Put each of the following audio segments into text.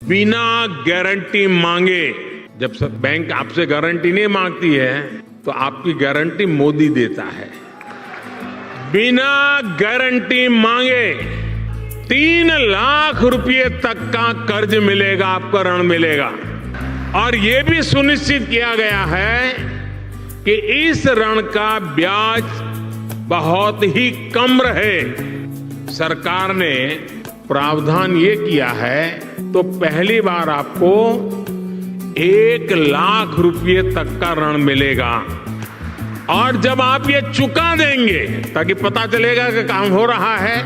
बिना गारंटी मांगे, जब बैंक आपसे गारंटी नहीं मांगती है तो आपकी गारंटी मोदी देता है। बिना गारंटी मांगे 3 लाख रुपए तक का कर्ज मिलेगा, आपको ऋण मिलेगा। और ये भी सुनिश्चित किया गया है कि इस ऋण का ब्याज बहुत ही कम रहे। सरकार ने प्रावधान ये किया है तो पहली बार आपको 1 लाख रुपए तक का ऋण मिलेगा। और जब आप ये चुका देंगे ताकि पता चलेगा कि काम हो रहा है,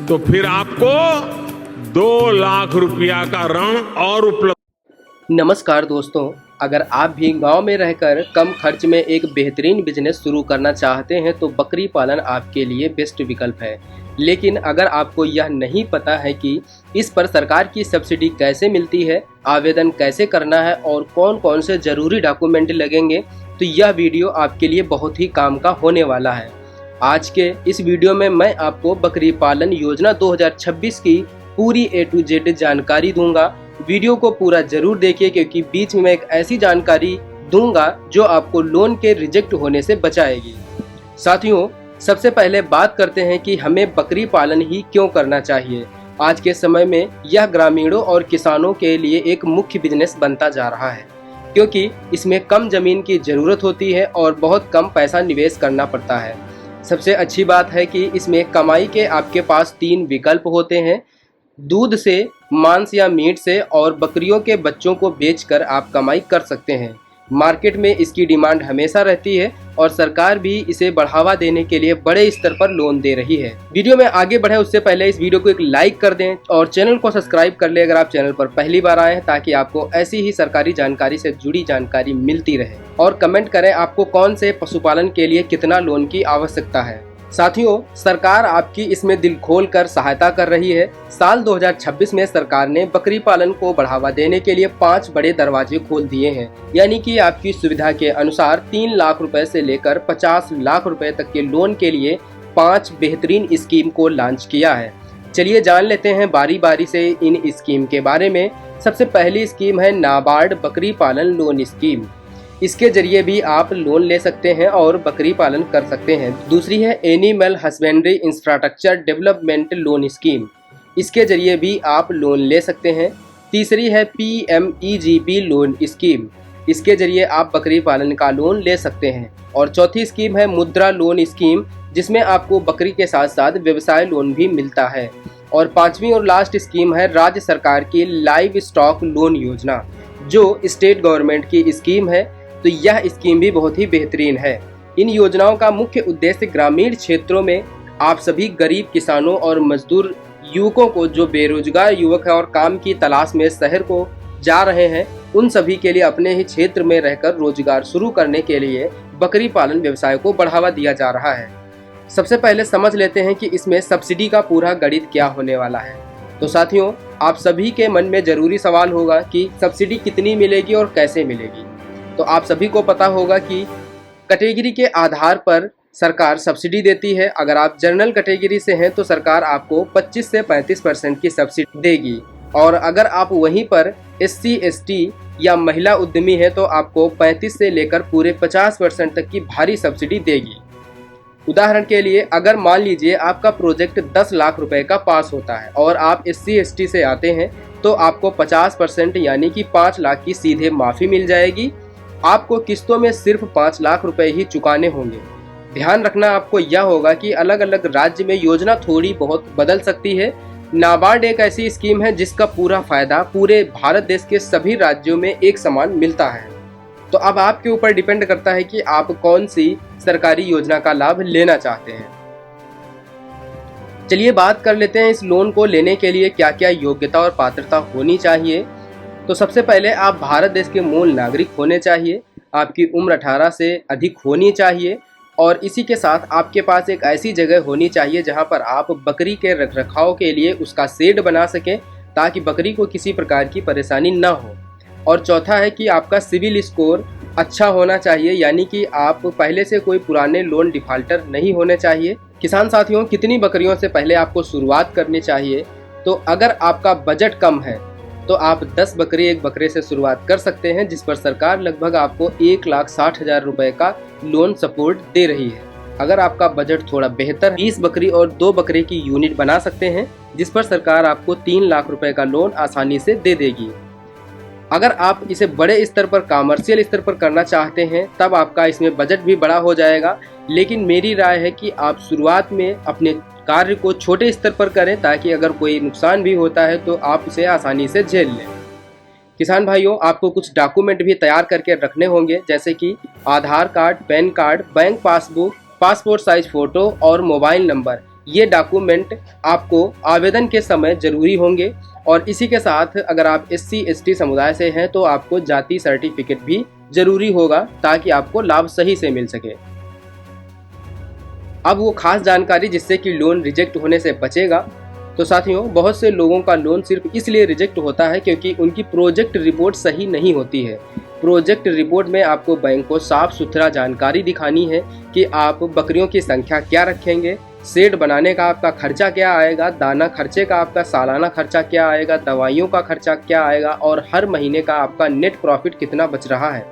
तो फिर आपको 2 लाख रुपया का ऋण और उपलब्ध। नमस्कार दोस्तों, अगर आप भी गांव में रहकर कम खर्च में एक बेहतरीन बिजनेस शुरू करना चाहते हैं तो बकरी पालन आपके लिए बेस्ट विकल्प है। लेकिन अगर आपको यह नहीं पता है कि इस पर सरकार की सब्सिडी कैसे मिलती है, आवेदन कैसे करना है और कौन कौन से ज़रूरी डॉक्यूमेंट लगेंगे, तो यह वीडियो आपके लिए बहुत ही काम का होने वाला है। आज के इस वीडियो में मैं आपको बकरी पालन योजना 2026 की पूरी A to Z जानकारी दूंगा। वीडियो को पूरा जरूर देखिए क्योंकि बीच में मैं एक ऐसी जानकारी दूंगा जो आपको लोन के रिजेक्ट होने से बचाएगी। साथियों, सबसे पहले बात करते हैं कि हमें बकरी पालन ही क्यों करना चाहिए। आज के समय में यह ग्रामीणों और किसानों के लिए एक मुख्य बिजनेस बनता जा रहा है क्योंकि इसमें कम जमीन की जरूरत होती है और बहुत कम पैसा निवेश करना पड़ता है। सबसे अच्छी बात है कि इसमें कमाई के आपके पास 3 विकल्प होते हैं: दूध से, मांस या मीट से, और बकरियों के बच्चों को बेचकर आप कमाई कर सकते हैं। मार्केट में इसकी डिमांड हमेशा रहती है और सरकार भी इसे बढ़ावा देने के लिए बड़े स्तर पर लोन दे रही है। वीडियो में आगे बढ़े उससे पहले इस वीडियो को एक लाइक कर दें और चैनल को सब्सक्राइब कर ले अगर आप चैनल पर पहली बार आए हैं, ताकि आपको ऐसी ही सरकारी जानकारी से जुड़ी जानकारी मिलती रहे। और कमेंट करें आपको कौन से पशुपालन के लिए कितना लोन की आवश्यकता है। साथियों, सरकार आपकी इसमें दिल खोल कर सहायता कर रही है। साल 2026 में सरकार ने बकरी पालन को बढ़ावा देने के लिए 5 बड़े दरवाजे खोल दिए हैं, यानी कि आपकी सुविधा के अनुसार 3 लाख रुपए से लेकर 50 लाख रुपए तक के लोन के लिए 5 बेहतरीन स्कीम को लॉन्च किया है। चलिए जान लेते हैं बारी बारी से इन स्कीम के बारे में। सबसे पहली स्कीम है नाबार्ड बकरी पालन लोन स्कीम। इसके जरिए भी आप लोन ले सकते हैं और बकरी पालन कर सकते हैं। दूसरी है animal husbandry infrastructure development loan scheme. इसके जरिए भी आप लोन ले सकते हैं। तीसरी है PMEGP लोन स्कीम। इसके जरिए आप बकरी पालन का लोन ले सकते हैं। और चौथी स्कीम है मुद्रा लोन स्कीम, जिसमें आपको बकरी के साथ साथ व्यवसाय लोन भी मिलता है। और पांचवी और लास्ट स्कीम है राज्य सरकार की लाइव स्टॉक लोन योजना, जो स्टेट गवर्नमेंट की स्कीम है। तो यह स्कीम भी बहुत ही बेहतरीन है। इन योजनाओं का मुख्य उद्देश्य ग्रामीण क्षेत्रों में आप सभी गरीब किसानों और मजदूर युवकों को, जो बेरोजगार युवक हैं और काम की तलाश में शहर को जा रहे हैं, उन सभी के लिए अपने ही क्षेत्र में रहकर रोजगार शुरू करने के लिए बकरी पालन व्यवसाय को बढ़ावा दिया जा रहा है। सबसे पहले समझ लेते हैं कि इसमें सब्सिडी का पूरा गणित क्या होने वाला है। तो साथियों, आप सभी के मन में जरूरी सवाल होगा कि सब्सिडी कितनी मिलेगी और कैसे मिलेगी। तो आप सभी को पता होगा कि कैटेगरी के आधार पर सरकार सब्सिडी देती है। अगर आप जनरल कैटेगरी से हैं तो सरकार आपको 25 से 35% की सब्सिडी देगी, और अगर आप वहीं पर SC ST या महिला उद्यमी है तो आपको 35 से लेकर पूरे 50% तक की भारी सब्सिडी देगी। उदाहरण के लिए, अगर मान लीजिए आपका प्रोजेक्ट 10 लाख रुपए का पास होता है और आप SC ST से आते हैं तो आपको 50% यानी कि 5 लाख की सीधे माफ़ी मिल जाएगी। आपको किस्तों में सिर्फ 5 लाख रुपए ही चुकाने होंगे। ध्यान रखना आपको यह होगा कि अलग अलग राज्य में योजना थोड़ी बहुत बदल सकती है। नाबार्ड एक ऐसी स्कीम है जिसका पूरा फायदा पूरे भारत देश के सभी राज्यों में एक समान मिलता है। तो अब आपके ऊपर डिपेंड करता है कि आप कौन सी सरकारी योजना का लाभ लेना चाहते हैं। चलिए बात कर लेते हैं इस लोन को लेने के लिए क्या क्या योग्यता और पात्रता होनी चाहिए। तो सबसे पहले आप भारत देश के मूल नागरिक होने चाहिए, आपकी उम्र 18 से अधिक होनी चाहिए, और इसी के साथ आपके पास एक ऐसी जगह होनी चाहिए जहां पर आप बकरी के रखरखाव के लिए उसका शेड बना सकें ताकि बकरी को किसी प्रकार की परेशानी ना हो। और चौथा है कि आपका सिविल स्कोर अच्छा होना चाहिए, यानी कि आप पहले से कोई पुराने लोन डिफाल्टर नहीं होने चाहिए। किसान साथियों, कितनी बकरियों से पहले आपको शुरुआत करनी चाहिए? तो अगर आपका बजट कम है तो आप 10 बकरी एक बकरे से शुरुआत कर सकते हैं, जिस पर सरकार लगभग आपको 1,60,000 रुपए का लोन सपोर्ट दे रही है। अगर आपका बजट थोड़ा बेहतर 20 बकरी और 2 बकरे की यूनिट बना सकते हैं, जिस पर सरकार आपको 3 लाख रुपए का लोन आसानी से दे देगी। अगर आप इसे बड़े स्तर पर कमर्शियल स्तर पर करना चाहते हैं तब आपका इसमें बजट भी बड़ा हो जाएगा, लेकिन मेरी राय है कि आप शुरुआत में अपने कार्य को छोटे स्तर पर करें, ताकि अगर कोई नुकसान भी होता है तो आप इसे आसानी से झेल लें। किसान भाइयों, आपको कुछ डॉक्यूमेंट भी तैयार करके रखने होंगे, जैसे कि Aadhaar card, pan card, bank passbook, passport size photo और मोबाइल नंबर। ये डॉक्यूमेंट आपको आवेदन के समय जरूरी होंगे। और इसी के साथ अगर आप SC/ST समुदाय से हैं तो आपको जाति सर्टिफिकेट भी जरूरी होगा, ताकि आपको लाभ सही से मिल सके। अब वो खास जानकारी जिससे कि लोन रिजेक्ट होने से बचेगा। तो साथियों, बहुत से लोगों का लोन सिर्फ इसलिए रिजेक्ट होता है क्योंकि उनकी प्रोजेक्ट रिपोर्ट सही नहीं होती है। प्रोजेक्ट रिपोर्ट में आपको बैंक को साफ सुथरा जानकारी दिखानी है कि आप बकरियों की संख्या क्या रखेंगे, शेड बनाने का आपका खर्चा क्या आएगा, दाना खर्चे का आपका सालाना खर्चा क्या आएगा, दवाइयों का खर्चा क्या आएगा और हर महीने का आपका नेट प्रॉफिट कितना बच रहा है।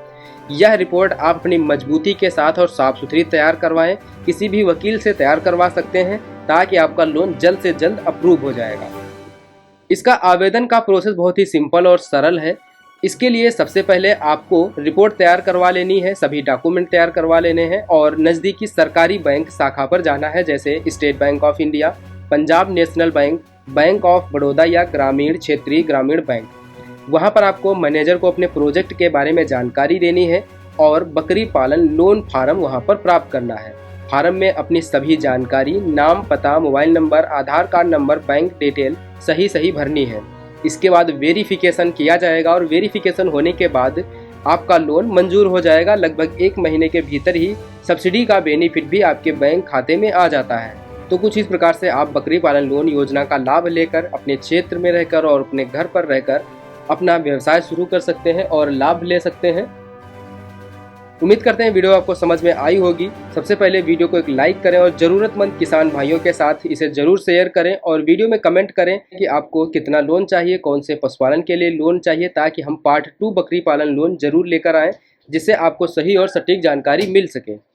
यह रिपोर्ट आप अपनी मजबूती के साथ और साफ सुथरी तैयार करवाएं। किसी भी वकील से तैयार करवा सकते हैं, ताकि आपका लोन जल्द से जल्द अप्रूव हो जाएगा। इसका आवेदन का प्रोसेस बहुत ही सिंपल और सरल है। इसके लिए सबसे पहले आपको रिपोर्ट तैयार करवा लेनी है, सभी डॉक्यूमेंट तैयार करवा लेने हैं और नज़दीकी सरकारी बैंक शाखा पर जाना है, जैसे state bank of India, Punjab national bank, bank of Baroda या ग्रामीण क्षेत्रीय ग्रामीण बैंक। वहां पर आपको मैनेजर को अपने प्रोजेक्ट के बारे में जानकारी देनी है और बकरी पालन लोन फार्म वहां पर प्राप्त करना है। फार्म में अपनी सभी जानकारी, नाम, पता, मोबाइल नंबर, आधार कार्ड नंबर, बैंक डिटेल सही भरनी है। इसके बाद वेरिफिकेशन किया जाएगा और वेरिफिकेशन होने के बाद आपका लोन मंजूर हो जाएगा। लगभग 1 महीने के भीतर ही सब्सिडी का बेनिफिट भी आपके बैंक खाते में आ जाता है। तो कुछ इस प्रकार से आप बकरी पालन लोन योजना का लाभ लेकर अपने क्षेत्र में रहकर और अपने घर पर रहकर अपना व्यवसाय शुरू कर सकते हैं और लाभ ले सकते हैं। उम्मीद करते हैं वीडियो आपको समझ में आई होगी। सबसे पहले वीडियो को एक लाइक करें और ज़रूरतमंद किसान भाइयों के साथ इसे ज़रूर शेयर करें और वीडियो में कमेंट करें कि आपको कितना लोन चाहिए, कौन से पशुपालन के लिए लोन चाहिए, ताकि हम पार्ट 2 बकरी पालन लोन जरूर लेकर आएँ, जिससे आपको सही और सटीक जानकारी मिल सके।